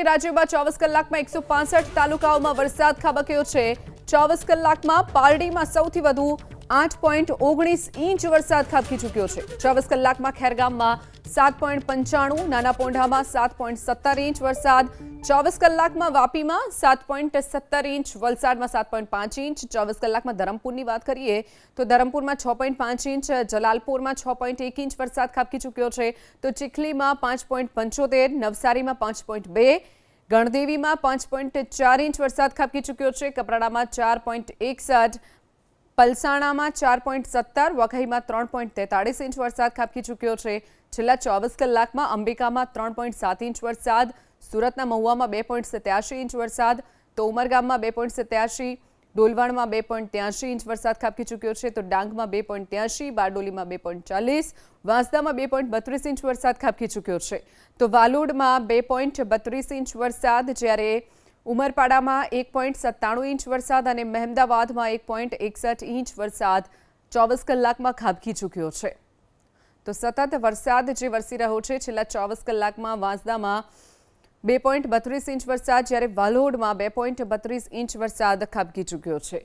રાજ્યમાં 24 કલાકમાં 165 તાલુકાઓમાં વરસાદ ખાબક્યો છે। 24 કલાકમાં પારડીમાં સૌથી વધુ 8.19 ઇંચ વરસાદ ખાબકી ચૂક્યો છે। 24 કલાકમાં ખેરગામમાં 7.95, નાના પોંઢામાં 7.17 ઇંચ વરસાદ, 24 કલાકમાં વાપીમાં 7.17 ઇંચ, વલસાડમાં 7.5 ઇંચ। 24 કલાકમાં ધરમપુરની વાત કરીએ તો ધરમપુરમાં 6.5 ઇંચ, જલાલપુરમાં 6.1 ઇંચ વરસાદ ખાબકી ચૂક્યો છે, તો ચીખલીમાં 5.75, નવસારીમાં 5.2, ગણદેવીમાં 5.4 ઇંચ વરસાદ ખાબકી ચૂક્યો છે, કપરાડામાં 4.61, પલસાણામાં 4.17, વઘઈમાં 3.43 ઇંચ વરસાદ ખાબકી ચૂક્યો છે। છેલ્લા 24 કલાકમાં અંબિકામાં 3.7 ઇંચ વરસાદ, સુરતના મહુવામાં 2.87 ઇંચ વરસાદ, તો ઉમરગામમાં 2.87, ડોલવણમાં 2.83 ઇંચ વરસાદ ખાબકી ચૂક્યો છે, તો ડાંગમાં 2.83, બારડોલીમાં 2.40, વાંસદામાં 2.32 ઇંચ વરસાદ ખાબકી ચૂક્યો છે, તો વાલોડમાં 2.32 ઇંચ વરસાદ, જ્યારે ઉમરપાડામાં 1.97 ઇંચ વરસાદ અને મહેમદાવાદમાં 1.61 ઇંચ વરસાદ 24 કલાકમાં ખાબકી ચૂક્યો છે। તો સતત વરસાદ જે વરસી રહ્યો છે, છેલ્લા 24 કલાકમાં વાંસદામાં 2.32 ઇંચ વરસાદ, જ્યારે વાલોડમાં 2.32 ઇંચ વરસાદ ખાબકી ચૂક્યો છે।